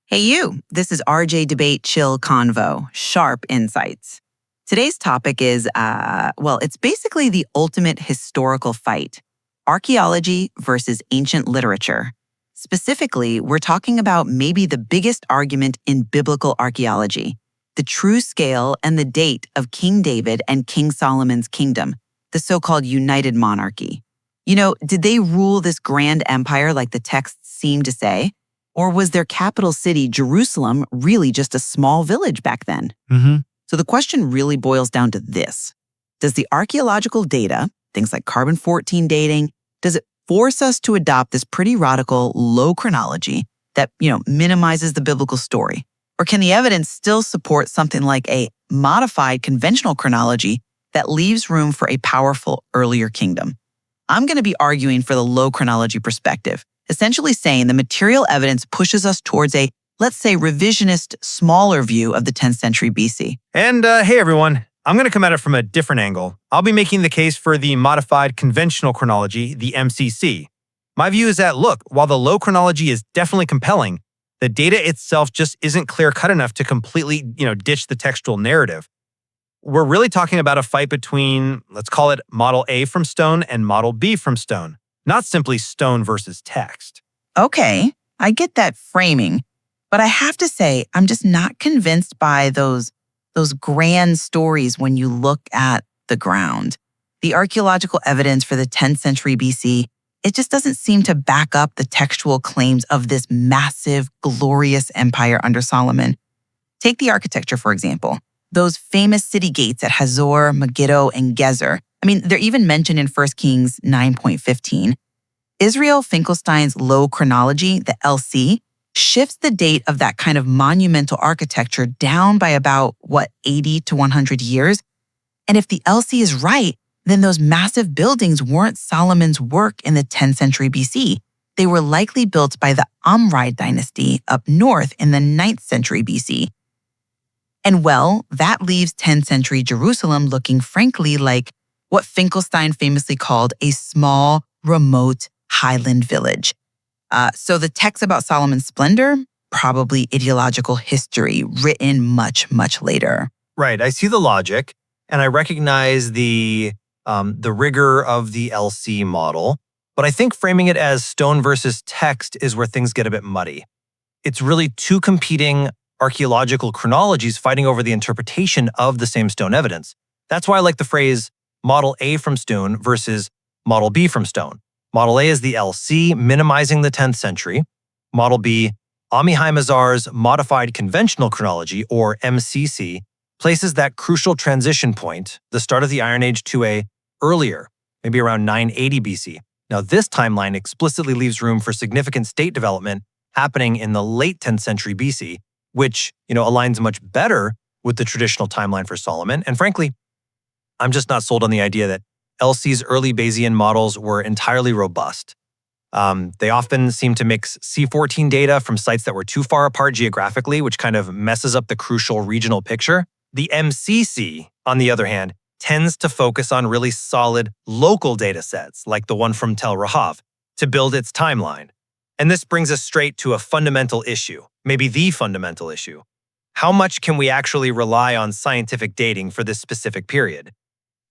Hey you, this is RJ Debate Chill Convo, Sharp Insights. Today's topic is, it's basically the ultimate historical fight, archaeology versus ancient literature. Specifically, we're talking about maybe the biggest argument in biblical archaeology, the true scale and the date of King David and King Solomon's kingdom, the so-called United Monarchy. Did they rule this grand empire like the texts seem to say? Or was their capital city, Jerusalem, really just a small village back then? So the question really boils down to this. Does the archaeological data, things like carbon-14 dating, does it force us to adopt this pretty radical low chronology that, minimizes the biblical story? Or can the evidence still support something like a modified conventional chronology that leaves room for a powerful earlier kingdom? I'm going to be arguing for the low chronology perspective, essentially saying the material evidence pushes us towards a, let's say, revisionist, smaller view of the 10th century BC. And hey everyone, I'm going to come at it from a different angle. I'll be making the case for the modified conventional chronology, the MCC. My view is that, look, while the low chronology is definitely compelling, the data itself just isn't clear-cut enough to completely, ditch the textual narrative. We're really talking about a fight between, let's call it Model A from stone and Model B from stone, not simply stone versus text. Okay, I get that framing, but I have to say, I'm just not convinced by those grand stories when you look at the ground. The archaeological evidence for the 10th century BC, it just doesn't seem to back up the textual claims of this massive, glorious empire under Solomon. Take the architecture, for example. Those famous city gates at Hazor, Megiddo, and Gezer. They're even mentioned in 1 Kings 9.15. Israel Finkelstein's low chronology, the LC, shifts the date of that kind of monumental architecture down by about, 80 to 100 years? And if the LC is right, then those massive buildings weren't Solomon's work in the 10th century BC. They were likely built by the Amrite dynasty up north in the 9th century BC. And that leaves 10th century Jerusalem looking frankly like what Finkelstein famously called a small, remote highland village. So the texts about Solomon's splendor, probably ideological history written much, much later. Right, I see the logic, and I recognize the rigor of the LC model, but I think framing it as stone versus text is where things get a bit muddy. It's really two competing archaeological chronologies fighting over the interpretation of the same stone evidence. That's why I like the phrase Model A from stone versus Model B from stone. Model A is the LC, minimizing the 10th century. Model B, Amihai Mazar's modified conventional chronology, or MCC, places that crucial transition point, the start of the Iron Age, to a earlier, maybe around 980 BC. Now, this timeline explicitly leaves room for significant state development happening in the late 10th century BC, which, aligns much better with the traditional timeline for Solomon. And frankly, I'm just not sold on the idea that LC's early Bayesian models were entirely robust. They often seem to mix C14 data from sites that were too far apart geographically, which kind of messes up the crucial regional picture. The MCC, on the other hand, tends to focus on really solid local data sets, like the one from Tel Rahav, to build its timeline. And this brings us straight to a fundamental issue, maybe the fundamental issue. How much can we actually rely on scientific dating for this specific period?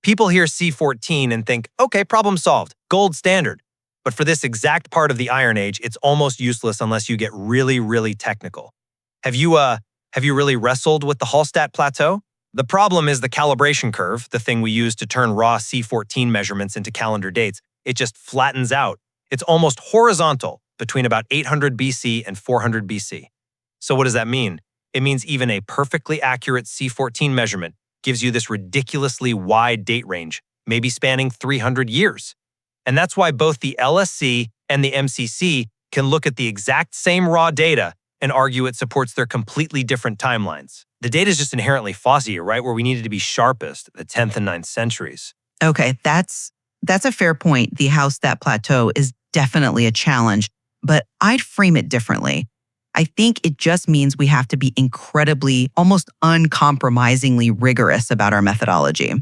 People hear C14 and think, okay, problem solved, gold standard. But for this exact part of the Iron Age, it's almost useless unless you get really, really technical. Have you really wrestled with the Hallstatt Plateau? The problem is the calibration curve, the thing we use to turn raw C14 measurements into calendar dates. It just flattens out. It's almost horizontal between about 800 BC and 400 BC. So what does that mean? It means even a perfectly accurate C14 measurement gives you this ridiculously wide date range, maybe spanning 300 years. And that's why both the LSC and the MCC can look at the exact same raw data and argue it supports their completely different timelines. The data is just inherently fuzzy, right? Where we needed to be sharpest, the 10th and 9th centuries. Okay, that's a fair point. The Hallstatt Plateau is definitely a challenge, but I'd frame it differently. I think it just means we have to be incredibly, almost uncompromisingly rigorous about our methodology.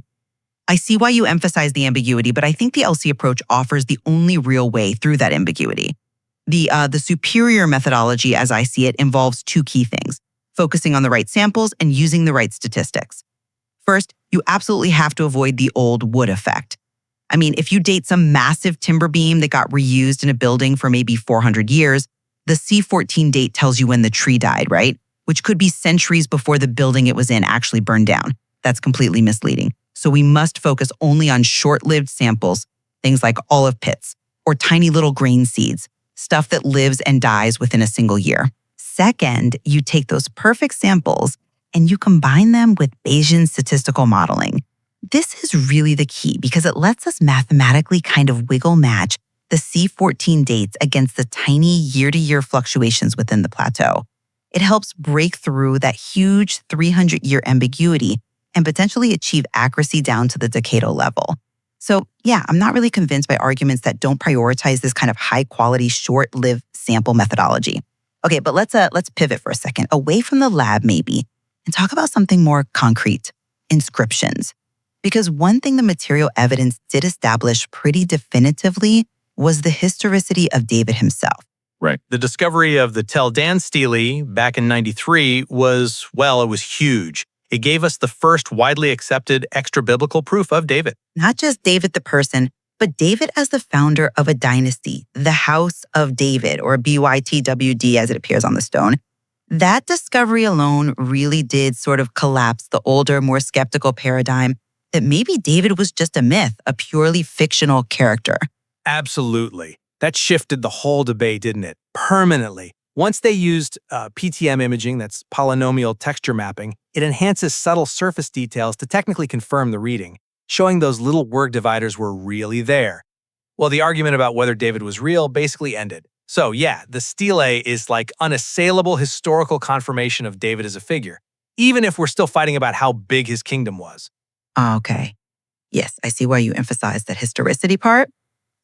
I see why you emphasize the ambiguity, but I think the LC approach offers the only real way through that ambiguity. The superior methodology, as I see it, involves two key things: focusing on the right samples and using the right statistics. First, you absolutely have to avoid the old wood effect. I mean, if you date some massive timber beam that got reused in a building for maybe 400 years, the C14 date tells you when the tree died, right? Which could be centuries before the building it was in actually burned down. That's completely misleading. So we must focus only on short-lived samples, things like olive pits or tiny little grain seeds, stuff that lives and dies within a single year. Second, you take those perfect samples and you combine them with Bayesian statistical modeling. This is really the key because it lets us mathematically kind of wiggle match the C14 dates against the tiny year-to-year fluctuations within the plateau. It helps break through that huge 300-year ambiguity and potentially achieve accuracy down to the decadal level. So yeah, I'm not really convinced by arguments that don't prioritize this kind of high-quality, short-lived sample methodology. Okay, but let's pivot for a second, away from the lab maybe, and talk about something more concrete: inscriptions. Because one thing the material evidence did establish pretty definitively was the historicity of David himself. Right. The discovery of the Tel Dan Stele back in 93 was huge. It gave us the first widely accepted extra-biblical proof of David. Not just David the person, but David as the founder of a dynasty, the House of David, or BYTWD as it appears on the stone. That discovery alone really did sort of collapse the older, more skeptical paradigm that maybe David was just a myth, a purely fictional character. Absolutely. That shifted the whole debate, didn't it? Permanently. Once they used PTM imaging, that's polynomial texture mapping, it enhances subtle surface details to technically confirm the reading, showing those little word dividers were really there. Well, the argument about whether David was real basically ended. So yeah, the Stele is like unassailable historical confirmation of David as a figure, even if we're still fighting about how big his kingdom was. Okay. Yes, I see why you emphasize that historicity part.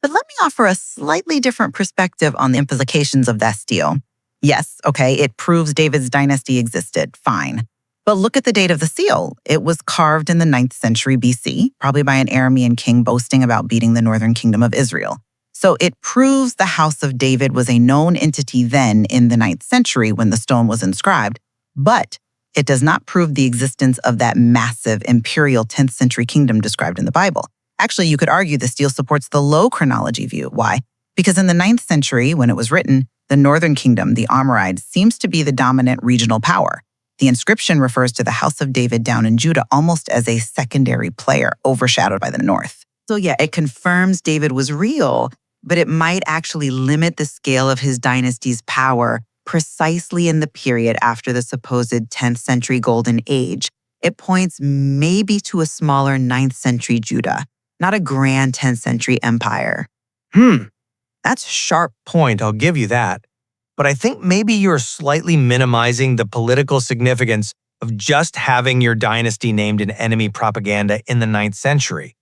But let me offer a slightly different perspective on the implications of that stele. Yes, okay, it proves David's dynasty existed, fine. But look at the date of the seal. It was carved in the 9th century BC, probably by an Aramean king boasting about beating the northern kingdom of Israel. So it proves the House of David was a known entity then in the 9th century when the stone was inscribed. But it does not prove the existence of that massive imperial 10th century kingdom described in the Bible. Actually, you could argue the stele supports the low chronology view. Why? Because in the 9th century, when it was written, the northern kingdom, the Amorites, seems to be the dominant regional power. The inscription refers to the House of David down in Judah almost as a secondary player, overshadowed by the north. So yeah, it confirms David was real, but it might actually limit the scale of his dynasty's power precisely in the period after the supposed 10th century golden age. It points maybe to a smaller 9th century Judah, not a grand 10th century empire. That's a sharp point, I'll give you that. But I think maybe you're slightly minimizing the political significance of just having your dynasty named in enemy propaganda in the 9th century.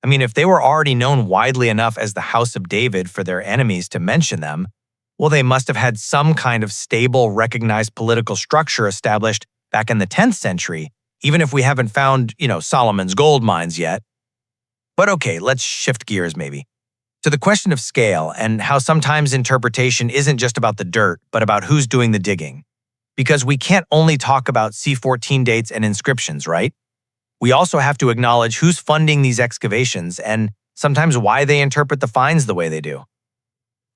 I mean, if they were already known widely enough as the House of David for their enemies to mention them, well, they must have had some kind of stable, recognized political structure established back in the 10th century, even if we haven't found, Solomon's gold mines yet. But okay, let's shift gears maybe to the question of scale and how sometimes interpretation isn't just about the dirt, but about who's doing the digging. Because we can't only talk about C14 dates and inscriptions, right? We also have to acknowledge who's funding these excavations and sometimes why they interpret the finds the way they do.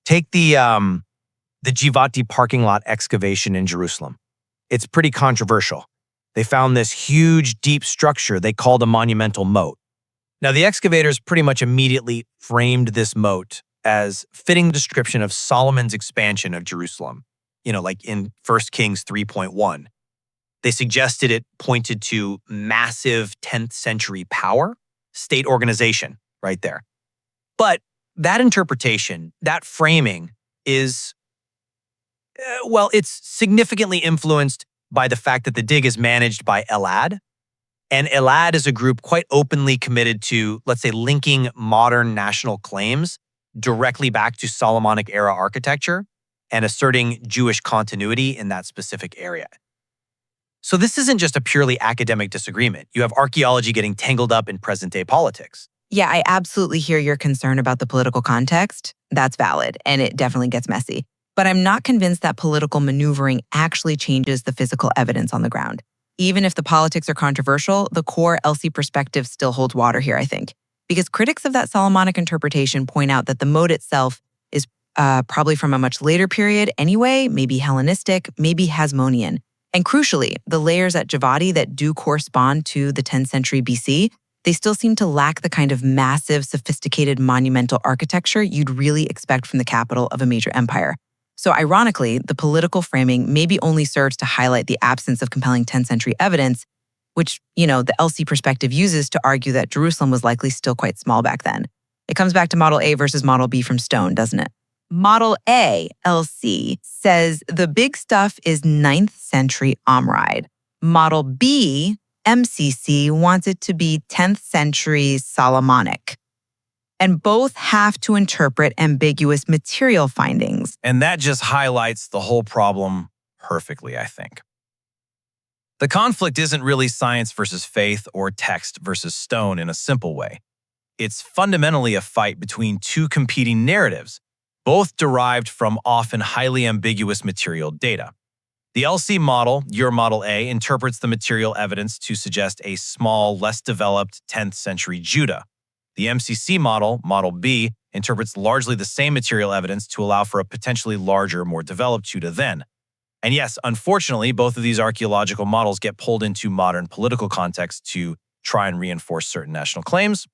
Take the Givati parking lot excavation in Jerusalem. It's pretty controversial. They found this huge, deep structure they called a monumental moat. Now, the excavators pretty much immediately framed this moat as fitting the description of Solomon's expansion of Jerusalem, like in 1 Kings 3.1. They suggested it pointed to massive 10th century power, state organization, right there. But that interpretation, that framing is, it's significantly influenced by the fact that the dig is managed by Elad. And Elad is a group quite openly committed to, let's say, linking modern national claims directly back to Solomonic-era architecture and asserting Jewish continuity in that specific area. So this isn't just a purely academic disagreement. You have archaeology getting tangled up in present-day politics. Yeah, I absolutely hear your concern about the political context. That's valid, and it definitely gets messy. But I'm not convinced that political maneuvering actually changes the physical evidence on the ground. Even if the politics are controversial, the core LC perspective still holds water here, I think. Because critics of that Solomonic interpretation point out that the moat itself is probably from a much later period anyway, maybe Hellenistic, maybe Hasmonean. And crucially, the layers at Javadi that do correspond to the 10th century BC, they still seem to lack the kind of massive, sophisticated monumental architecture you'd really expect from the capital of a major empire. So ironically, the political framing maybe only serves to highlight the absence of compelling 10th century evidence, which, the LC perspective uses to argue that Jerusalem was likely still quite small back then. It comes back to Model A versus Model B from Stone, doesn't it? Model A, LC, says the big stuff is 9th century Amride. Model B, MCC, wants it to be 10th century Solomonic. And both have to interpret ambiguous material findings. And that just highlights the whole problem perfectly, I think. The conflict isn't really science versus faith or text versus stone in a simple way. It's fundamentally a fight between two competing narratives, both derived from often highly ambiguous material data. The LC model, your Model A, interprets the material evidence to suggest a small, less developed 10th century Judah. The MCC model, Model B, interprets largely the same material evidence to allow for a potentially larger, more developed Judah then. And yes, unfortunately, both of these archaeological models get pulled into modern political context to try and reinforce certain national claims.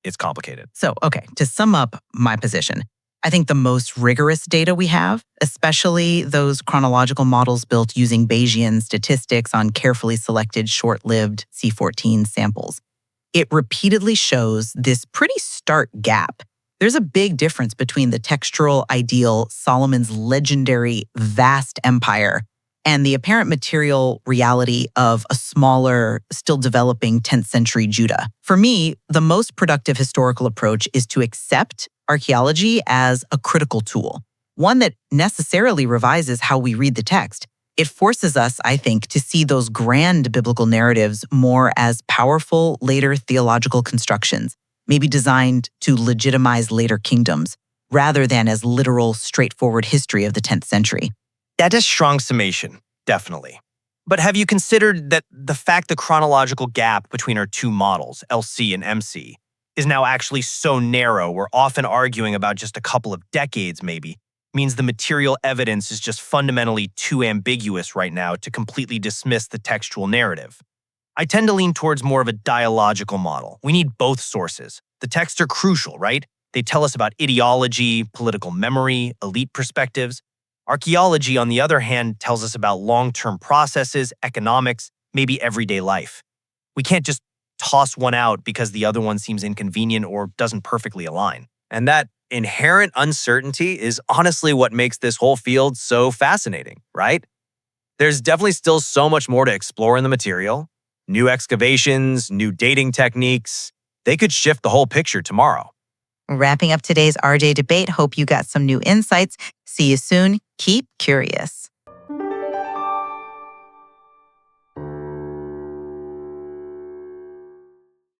It's complicated. So, okay, to sum up my position, I think the most rigorous data we have, especially those chronological models built using Bayesian statistics on carefully selected short-lived C14 samples, it repeatedly shows this pretty stark gap. There's a big difference between the textural ideal, Solomon's legendary vast empire, and the apparent material reality of a smaller, still developing 10th century Judah. For me, the most productive historical approach is to accept archaeology as a critical tool, one that necessarily revises how we read the text. It forces us, I think, to see those grand biblical narratives more as powerful later theological constructions, maybe designed to legitimize later kingdoms, rather than as literal, straightforward history of the 10th century. That is strong summation, definitely. But have you considered that the fact the chronological gap between our two models, LC and MC, is now actually so narrow, we're often arguing about just a couple of decades maybe, means the material evidence is just fundamentally too ambiguous right now to completely dismiss the textual narrative? I tend to lean towards more of a dialogical model. We need both sources. The texts are crucial, right? They tell us about ideology, political memory, elite perspectives. Archaeology, on the other hand, tells us about long-term processes, economics, maybe everyday life. We can't just toss one out because the other one seems inconvenient or doesn't perfectly align. And that inherent uncertainty is honestly what makes this whole field so fascinating, right? There's definitely still so much more to explore in the material. New excavations, new dating techniques, they could shift the whole picture tomorrow. Wrapping up today's RJ debate, hope you got some new insights. See you soon. Keep curious.